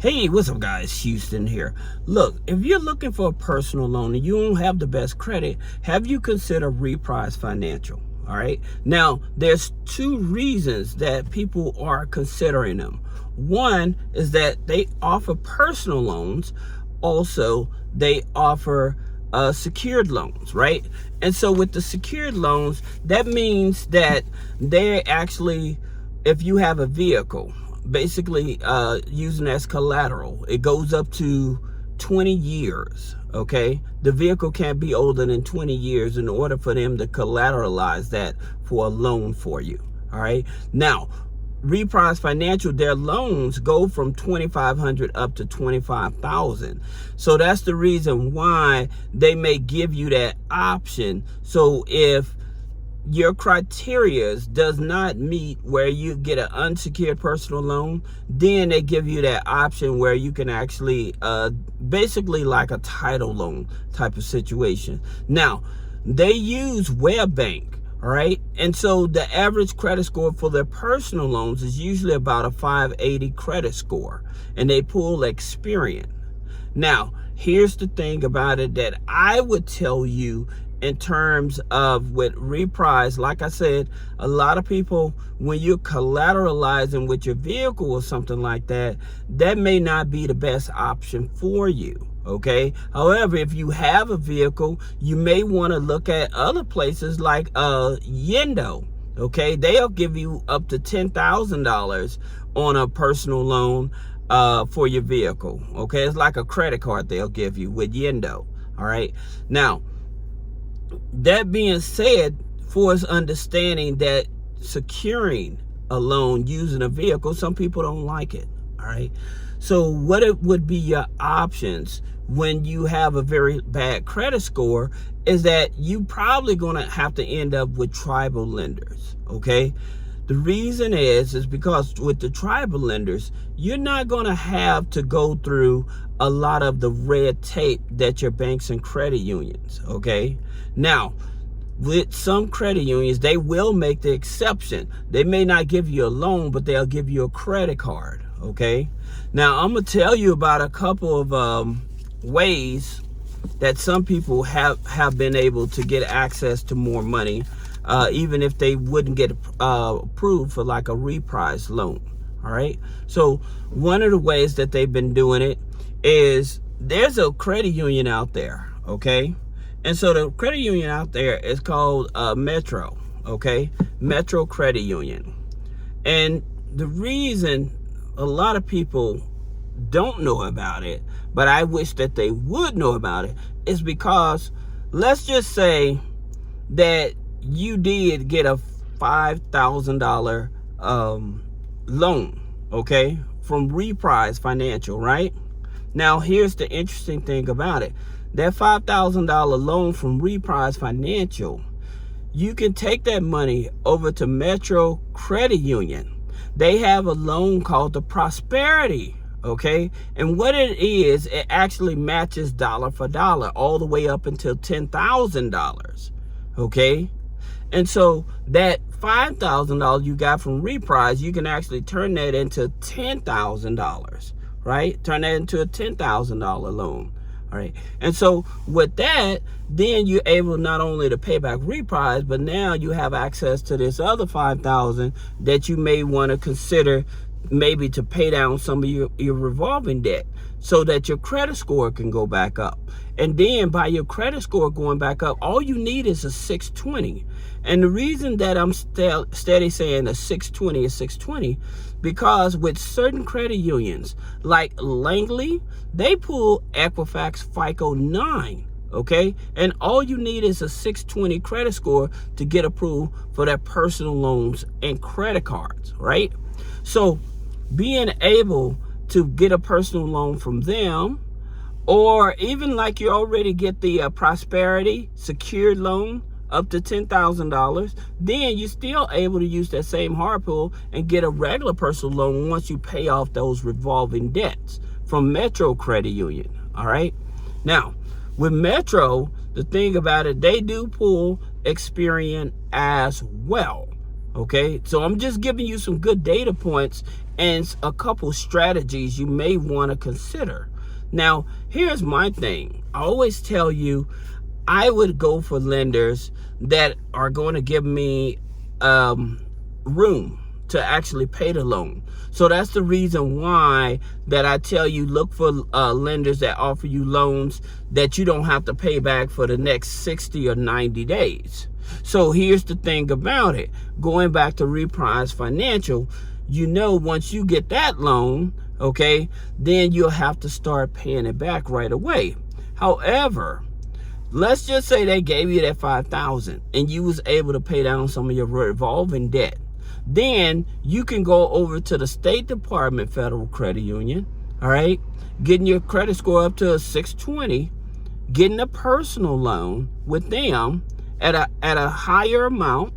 Hey, what's up, guys? Houston here. Look, if you're looking for a personal loan and you don't have the best credit, have you considered Reprise Financial? All right. Now, there's two reasons that people are considering them. One is that they offer personal loans. Also, they offer secured loans, right? And so with the secured loans, that means that they're actually, if you have a vehicle, basically using as collateral, it goes up to 20 years. Okay, the vehicle can't be older than 20 years in order for them to collateralize that for a loan for you. All right, now Reprise Financial, their loans go from $2,500 up to $25,000. So that's the reason why they may give you that option. So if your criteria does not meet where you get an unsecured personal loan, then they give you that option where you can actually basically like a title loan type of situation. Now, they use web bank, all right? And so the average credit score for their personal loans is usually about a 580 credit score, and they pull Experian. Now, here's the thing about it that I would tell you in terms of with Reprise. Like I said, a lot of people, when you're collateralizing with your vehicle or something like that, that may not be the best option for you. Okay. However, if you have a vehicle, you may want to look at other places like Yendo. Okay. They'll give you up to $10,000 on a personal loan for your vehicle. Okay. It's like a credit card they'll give you with Yendo. All right. Now, that being said, for us understanding that securing a loan using a vehicle, some people don't like it. All right. So what it would be your options when you have a very bad credit score is that you probably going to have to end up with tribal lenders. Okay. The reason is because with the tribal lenders, you're not going to have to go through a lot of the red tape that your banks and credit unions, okay? Now, with some credit unions, they will make the exception. They may not give you a loan, but they'll give you a credit card, okay? Now, I'm going to tell you about a couple of ways that some people have been able to get access to more money, even if they wouldn't get approved for like a Reprise loan. All right. So one of the ways that they've been doing it is there's a credit union out there. Okay. And so the credit union out there is called Metro. Okay. Metro Credit Union. And the reason a lot of people don't know about it, but I wish that they would know about it, is because let's just say that you did get a $5,000 loan, okay, from Reprise Financial, right? Now, here's the interesting thing about it. That $5,000 loan from Reprise Financial, you can take that money over to Metro Credit Union. They have a loan called the Prosperity, okay? And what it is, it actually matches dollar for dollar all the way up until $10,000, okay? And so that $5,000 you got from Reprise, you can actually turn that into $10,000, right? Turn that into a $10,000 loan, all right? And so with that, then you're able not only to pay back Reprise, but now you have access to this other $5,000 that you may want to consider maybe to pay down some of your revolving debt so that your credit score can go back up. And then by your credit score going back up, all you need is a 620. And the reason that I'm steady saying a 620 is 620, because with certain credit unions like Langley, they pull Equifax FICO 9. Okay, and all you need is a 620 credit score to get approved for their personal loans and credit cards, right? So being able to get a personal loan from them, or even like you already get the Prosperity secured loan up to $10,000, then you're still able to use that same hard pull and get a regular personal loan once you pay off those revolving debts from Metro Credit Union. All right. Now, with Metro, the thing about it, they do pull Experian as well. Okay, so I'm just giving you some good data points and a couple strategies you may want to consider. Now, here's my thing. I always tell you, I would go for lenders that are going to give me room to actually pay the loan. So that's the reason why that I tell you, look for lenders that offer you loans that you don't have to pay back for the next 60 or 90 days. So here's the thing about it. Going back to Reprise Financial, once you get that loan, okay, then you'll have to start paying it back right away. However, let's just say they gave you that $5,000 and you was able to pay down some of your revolving debt. Then you can go over to the State Department Federal Credit Union, all right, getting your credit score up to a 620, getting a personal loan with them at a higher amount.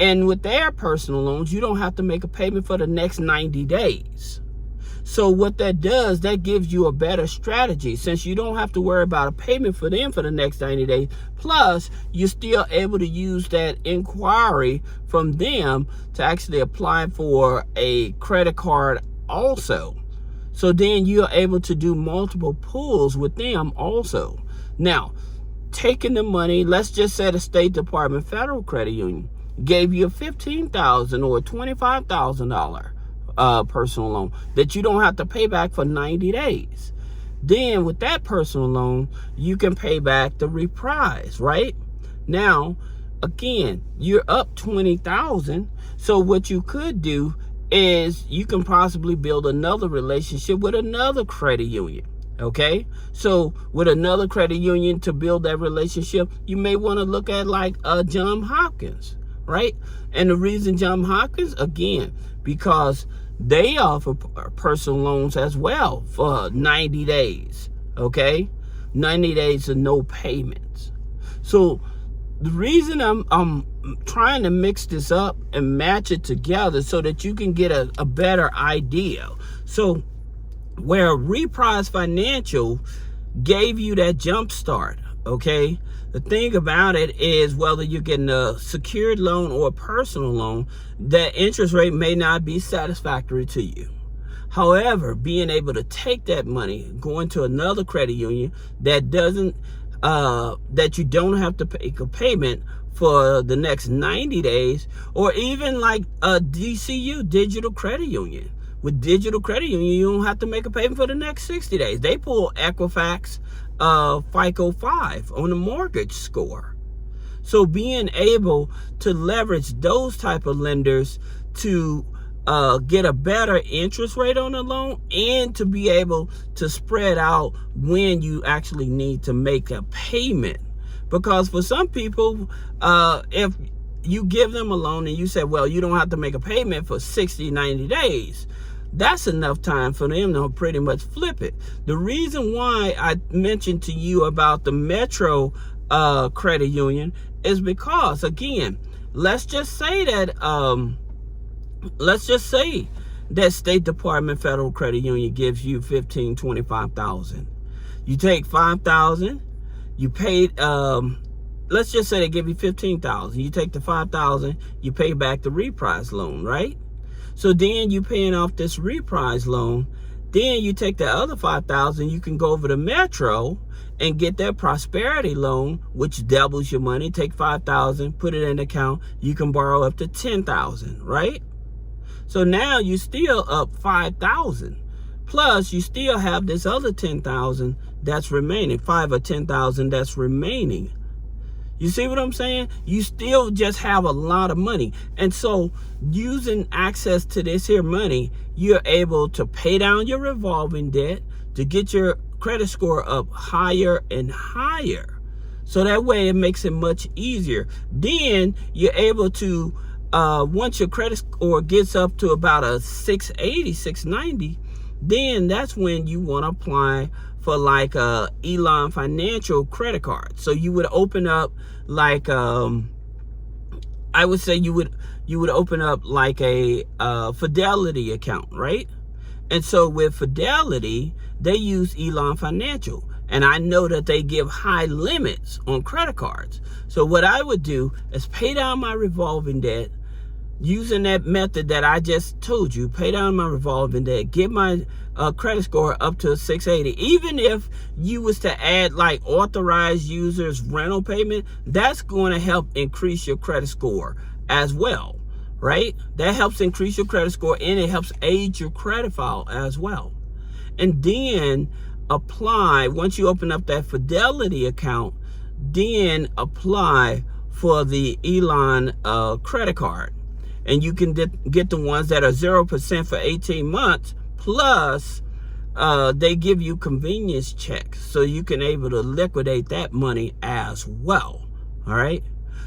And with their personal loans, you don't have to make a payment for the next 90 days. So what that does, that gives you a better strategy, since you don't have to worry about a payment for them for the next 90 days. Plus, you're still able to use that inquiry from them to actually apply for a credit card also. So then you're able to do multiple pulls with them also. Now, taking the money, let's just say the State Department Federal Credit Union gave you a $15,000 or $25,000 personal loan that you don't have to pay back for 90 days. Then with that personal loan, you can pay back the reprise, right? Now, again, you're up $20,000. So what you could do is you can possibly build another relationship with another credit union. Okay, so with another credit union to build that relationship, you may want to look at like John Hopkins, right? And the reason John Hopkins, again, because they offer personal loans as well for 90 days, okay? 90 days of no payments. So the reason I'm trying to mix this up and match it together so that you can get a better idea. So where Reprise Financial gave you that jump start, okay? The thing about it is, whether you're getting a secured loan or a personal loan, that interest rate may not be satisfactory to you. However, being able to take that money, going to another credit union that doesn't, that you don't have to make a payment for the next 90 days, or even like a DCU, Digital Credit Union. With Digital Credit Union, you don't have to make a payment for the next 60 days. They pull Equifax FICO 5 on the mortgage score. So being able to leverage those type of lenders to get a better interest rate on the loan, and to be able to spread out when you actually need to make a payment. Because for some people, if you give them a loan and you say, well, you don't have to make a payment for 60, 90 days, that's enough time for them to pretty much flip it. The reason why I mentioned to you about the Metro Credit Union is because, again, let's just say that State Department Federal Credit Union gives you $25,000. You take $5,000, you paid, let's just say they give you $15,000. You take the $5,000, you pay back the Reprise loan, right? So then you paying off this Reprise loan. Then you take the other $5,000, you can go over to Metro and get their Prosperity loan, which doubles your money. Take $5,000, put it in an account. You can borrow up to $10,000, right? So now you still up $5,000. Plus, you still have this other $10,000 that's remaining, $5,000 or $10,000 that's remaining. You see what I'm saying? You still just have a lot of money. And so using access to this here money, you're able to pay down your revolving debt, to get your credit score up higher and higher. So that way it makes it much easier. Then you're able to, once your credit score gets up to about a 680, 690, then that's when you want to apply for like a Elon Financial credit card. So you would open up like I would say you would open up like a Fidelity account, right? And so with Fidelity, they use Elon Financial, and I know that they give high limits on credit cards. So what I would do is pay down my revolving debt, using that method that I just told you, pay down my revolving debt, get my credit score up to 680. Even if you was to add like authorized users rental payment, that's going to help increase your credit score as well, right? That helps increase your credit score, and it helps aid your credit file as well. And then apply, once you open up that Fidelity account, then apply for the Elon credit card. And you can get the ones that are 0% for 18 months, plus they give you convenience checks, so you can able to liquidate that money as well. All right.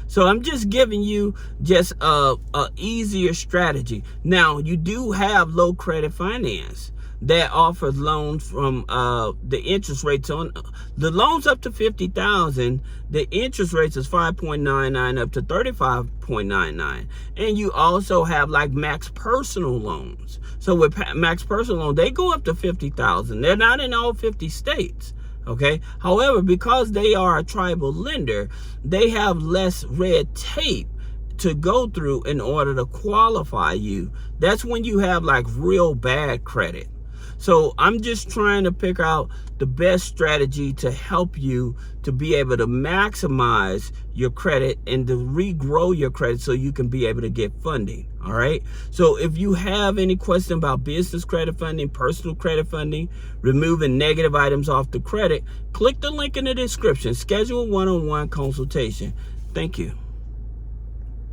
So I'm just giving you just a easier strategy. Now, you do have low credit finance that offers loans from the interest rates on the loans up to $50,000. The interest rates is 5.99 up to 35.99, and you also have like max personal loans. So with max personal loan, they go up to $50,000. They're not in all 50 states. Okay. However, because they are a tribal lender, they have less red tape to go through in order to qualify you. That's when you have like real bad credit. So I'm just trying to pick out the best strategy to help you to be able to maximize your credit and to regrow your credit so you can be able to get funding. All right. So if you have any question about business credit funding, personal credit funding, removing negative items off the credit, click the link in the description. Schedule a one-on-one consultation. Thank you.